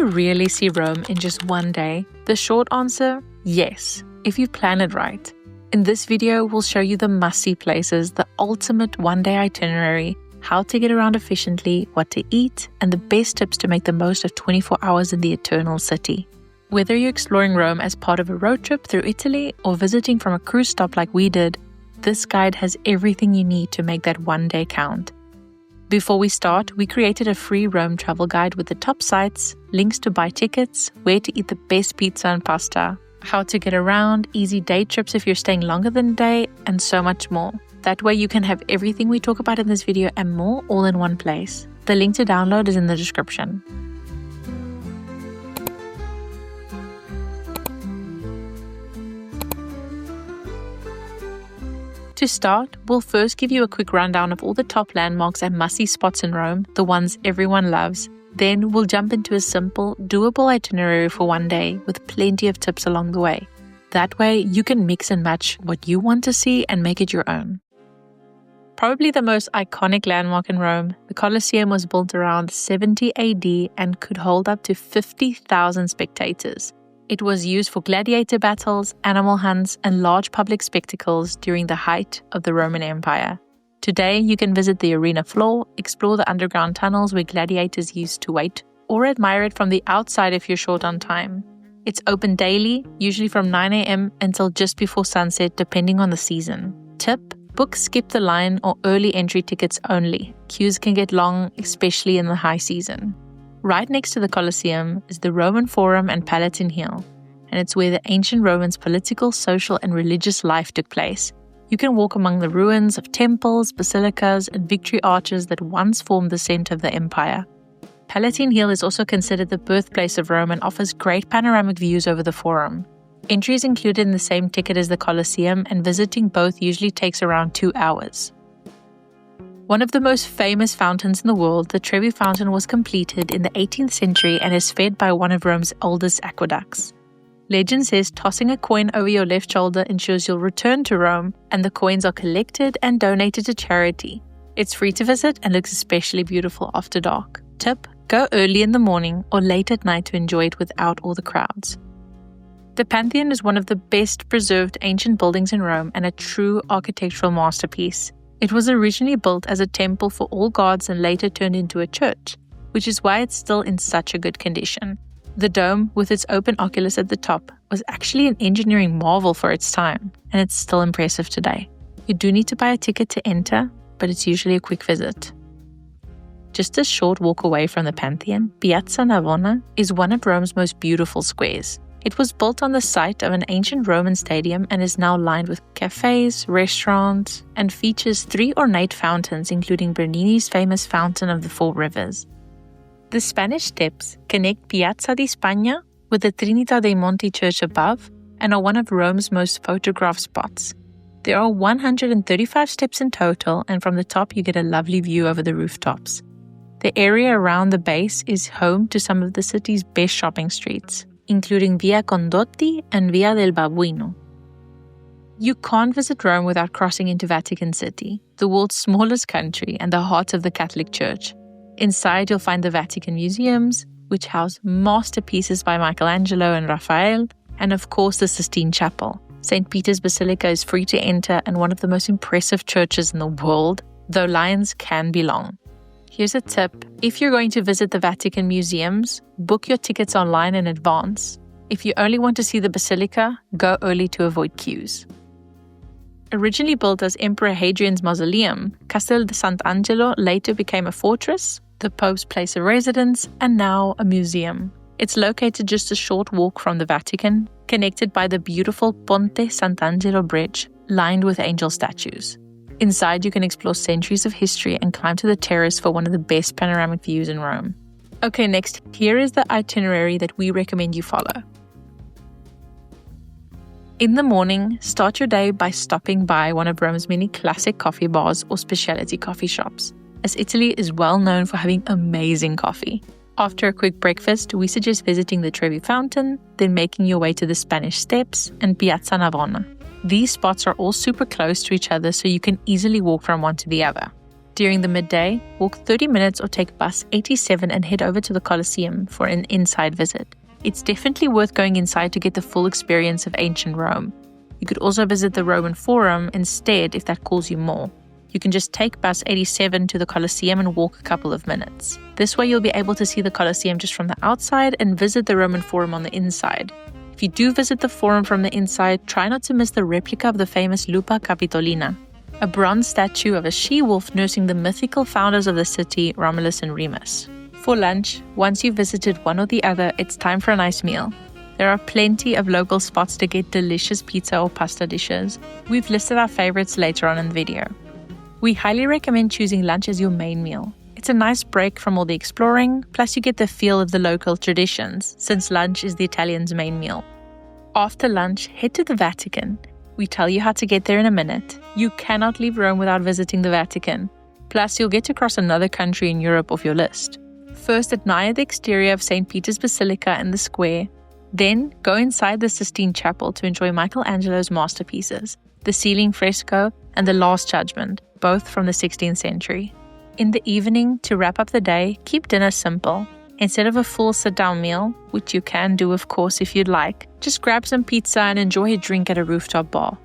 you really see Rome in just one day? The short answer, yes, if you plan it right. In this video, we'll show you the must-see places, the ultimate one-day itinerary, how to get around efficiently, what to eat, and the best tips to make the most of 24 hours in the Eternal City. Whether you're exploring Rome as part of a road trip through Italy or visiting from a cruise stop like we did, this guide has everything you need to make that one day count. Before we start, we created a free Rome travel guide with the top sites, links to buy tickets, where to eat the best pizza and pasta, how to get around, easy day trips if you're staying longer than a day, and so much more. That way you can have everything we talk about in this video and more all in one place. The link to download is in the description. To start, we'll first give you a quick rundown of all the top landmarks and must-see spots in Rome, the ones everyone loves. Then we'll jump into a simple, doable itinerary for one day with plenty of tips along the way. That way, you can mix and match what you want to see and make it your own. Probably the most iconic landmark in Rome, the Colosseum was built around 70 AD and could hold up to 50,000 spectators. It was used for gladiator battles, animal hunts, and large public spectacles during the height of the Roman Empire. Today, you can visit the arena floor, explore the underground tunnels where gladiators used to wait, or admire it from the outside if you're short on time. It's open daily, usually from 9 a.m. until just before sunset, depending on the season. Tip: book skip the line or early entry tickets only. Queues can get long, especially in the high season. Right next to the Colosseum is the Roman Forum and Palatine Hill, and it's where the ancient Romans' political, social, and religious life took place. You can walk among the ruins of temples, basilicas, and victory arches that once formed the center of the empire. Palatine Hill is also considered the birthplace of Rome and offers great panoramic views over the Forum. Entry is included in the same ticket as the Colosseum, and visiting both usually takes around 2 hours. One of the most famous fountains in the world, the Trevi Fountain, was completed in the 18th century and is fed by one of Rome's oldest aqueducts. Legend says tossing a coin over your left shoulder ensures you'll return to Rome, and the coins are collected and donated to charity. It's free to visit and looks especially beautiful after dark. Tip: go early in the morning or late at night to enjoy it without all the crowds. The Pantheon is one of the best preserved ancient buildings in Rome and a true architectural masterpiece. It was originally built as a temple for all gods and later turned into a church, which is why it's still in such a good condition. The dome, with its open oculus at the top, was actually an engineering marvel for its time, and it's still impressive today. You do need to buy a ticket to enter, but it's usually a quick visit. Just a short walk away from the Pantheon, Piazza Navona is one of Rome's most beautiful squares. It was built on the site of an ancient Roman stadium and is now lined with cafes, restaurants, and features 3 ornate fountains, including Bernini's famous Fountain of the Four Rivers. The Spanish Steps connect Piazza di Spagna with the Trinità dei Monti church above and are one of Rome's most photographed spots. There are 135 steps in total, and from the top you get a lovely view over the rooftops. The area around the base is home to some of the city's best shopping streets, including Via Condotti and Via del Babuino. You can't visit Rome without crossing into Vatican City, the world's smallest country and the heart of the Catholic Church. Inside, you'll find the Vatican museums, which house masterpieces by Michelangelo and Raphael, and of course the Sistine Chapel. St. Peter's Basilica is free to enter and one of the most impressive churches in the world, though lines can be long. Here's a tip: if you're going to visit the Vatican museums, book your tickets online in advance. If you only want to see the Basilica, go early to avoid queues. Originally built as Emperor Hadrian's mausoleum, Castel de Sant'Angelo later became a fortress, the Pope's place of residence, and now a museum. It's located just a short walk from the Vatican, connected by the beautiful Ponte Sant'Angelo Bridge, lined with angel statues. Inside, you can explore centuries of history and climb to the terrace for one of the best panoramic views in Rome. Okay, next, here is the itinerary that we recommend you follow. In the morning, start your day by stopping by one of Rome's many classic coffee bars or specialty coffee shops, as Italy is well known for having amazing coffee. After a quick breakfast, we suggest visiting the Trevi Fountain, then making your way to the Spanish Steps and Piazza Navona. These spots are all super close to each other, so you can easily walk from one to the other. During the midday, walk 30 minutes or take bus 87 and head over to the Colosseum for an inside visit. It's definitely worth going inside to get the full experience of ancient Rome. You could also visit the Roman Forum instead if that calls you more. You can just take bus 87 to the Colosseum and walk a couple of minutes. This way you'll be able to see the Colosseum just from the outside and visit the Roman Forum on the inside. If you do visit the Forum from the inside, try not to miss the replica of the famous Luca Capitolina, a bronze statue of a she-wolf nursing the mythical founders of the city, Romulus and Remus. For lunch, once you've visited one or the other, it's time for a nice meal. There are plenty of local spots to get delicious pizza or pasta dishes. We've listed our favorites later on in the video. We highly recommend choosing lunch as your main meal. It's a nice break from all the exploring, plus you get the feel of the local traditions, since lunch is the Italians' main meal. After lunch, head to the Vatican. We tell you how to get there in a minute. You cannot leave Rome without visiting the Vatican. Plus, you'll get to cross another country in Europe off your list. First, admire the exterior of St. Peter's Basilica and the square. Then, go inside the Sistine Chapel to enjoy Michelangelo's masterpieces, the ceiling fresco and the Last Judgment, both from the 16th century. In the evening, to wrap up the day, keep dinner simple. Instead of a full sit-down meal, which you can do of course if you'd like, just grab some pizza and enjoy a drink at a rooftop bar.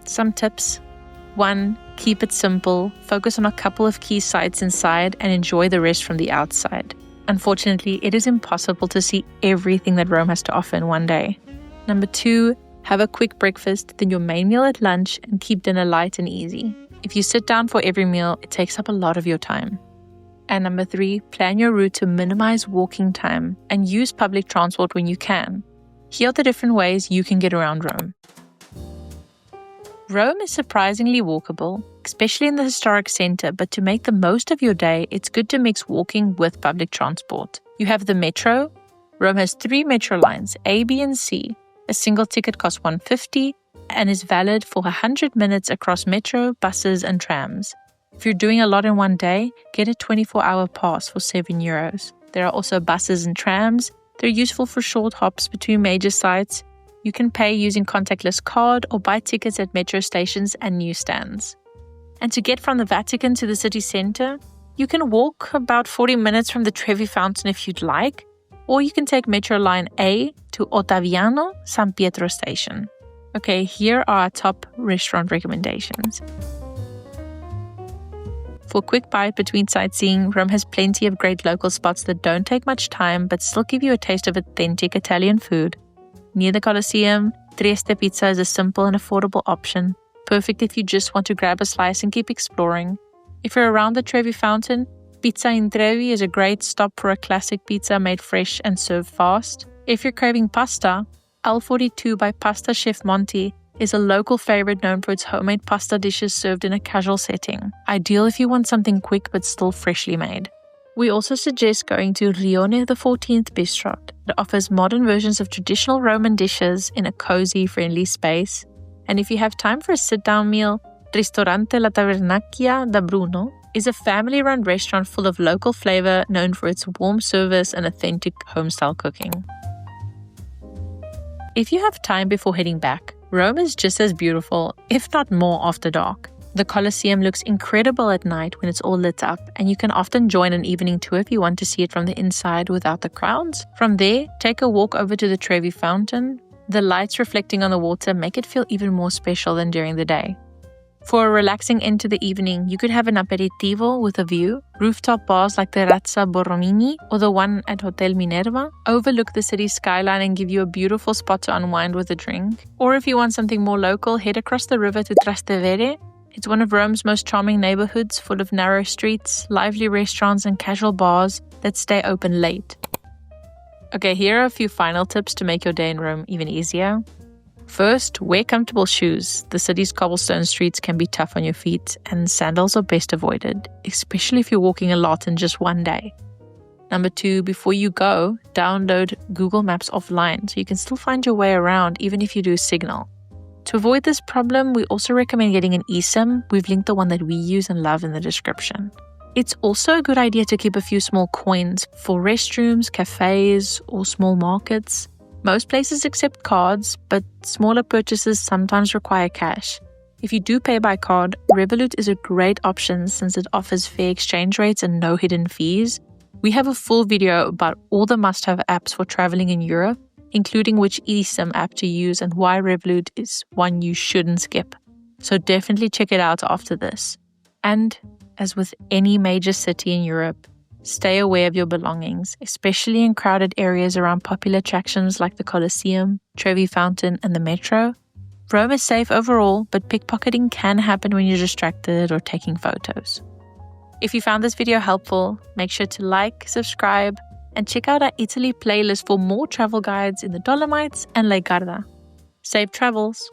Some tips. 1. Keep it simple, focus on a couple of key sites inside and enjoy the rest from the outside. Unfortunately, it is impossible to see everything that Rome has to offer in one day. 2. Have a quick breakfast, then your main meal at lunch, and keep dinner light and easy. If you sit down for every meal, it takes up a lot of your time. And 3, plan your route to minimize walking time and use public transport when you can. Here are the different ways you can get around Rome. Rome is surprisingly walkable, especially in the historic center, but to make the most of your day, it's good to mix walking with public transport. You have the metro. Rome has 3 metro lines, A, B, and C. A single ticket costs $150 and is valid for 100 minutes across metro, buses, and trams. If you're doing a lot in one day, get a 24-hour pass for €7. There are also buses and trams. They're useful for short hops between major sites. You can pay using contactless card or buy tickets at metro stations and newsstands. And to get from the Vatican to the city center, you can walk about 40 minutes from the Trevi Fountain if you'd like, or you can take Metro Line A to Ottaviano San Pietro station. Okay, here are our top restaurant recommendations. For a quick bite between sightseeing, Rome has plenty of great local spots that don't take much time but still give you a taste of authentic Italian food. Near the Colosseum, Trieste Pizza is a simple and affordable option, perfect if you just want to grab a slice and keep exploring. If you're around the Trevi Fountain, Pizza in Trevi is a great stop for a classic pizza made fresh and served fast. If you're craving pasta, L42 by Pasta Chef Monti is a local favorite known for its homemade pasta dishes served in a casual setting, ideal if you want something quick but still freshly made. We also suggest going to Rione the 14th Bistro that offers modern versions of traditional Roman dishes in a cozy, friendly space. And if you have time for a sit-down meal, Ristorante La Tavernacchia da Bruno is a family-run restaurant full of local flavor known for its warm service and authentic home-style cooking. If you have time before heading back, Rome is just as beautiful, if not more, after dark. The Colosseum looks incredible at night when it's all lit up, and you can often join an evening tour if you want to see it from the inside without the crowds. From there, take a walk over to the Trevi Fountain. The lights reflecting on the water make it feel even more special than during the day. For a relaxing end to the evening, you could have an aperitivo with a view. Rooftop bars like Terrazza Borromini or the one at Hotel Minerva overlook the city's skyline and give you a beautiful spot to unwind with a drink. Or if you want something more local, head across the river to Trastevere. It's one of Rome's most charming neighborhoods, full of narrow streets, lively restaurants, and casual bars that stay open late. Okay, here are a few final tips to make your day in Rome even easier. First, wear comfortable shoes. The city's cobblestone streets can be tough on your feet, and sandals are best avoided, especially if you're walking a lot in just one day. 2, before you go, download Google Maps offline so you can still find your way around even if you do Signal. To avoid this problem, we also recommend getting an eSIM. We've linked the one that we use and love in the description. It's also a good idea to keep a few small coins for restrooms, cafes, or small markets. Most places accept cards, but smaller purchases sometimes require cash. If you do pay by card, Revolut is a great option since it offers fair exchange rates and no hidden fees. We have a full video about all the must-have apps for traveling in Europe, including which eSIM app to use and why Revolut is one you shouldn't skip. So definitely check it out after this. And as with any major city in Europe, stay aware of your belongings, especially in crowded areas around popular attractions like the Colosseum, Trevi Fountain, and the metro. Rome is safe overall, but pickpocketing can happen when you're distracted or taking photos. If you found this video helpful, make sure to like, subscribe, and check out our Italy playlist for more travel guides in the Dolomites and Lake Garda. Safe travels!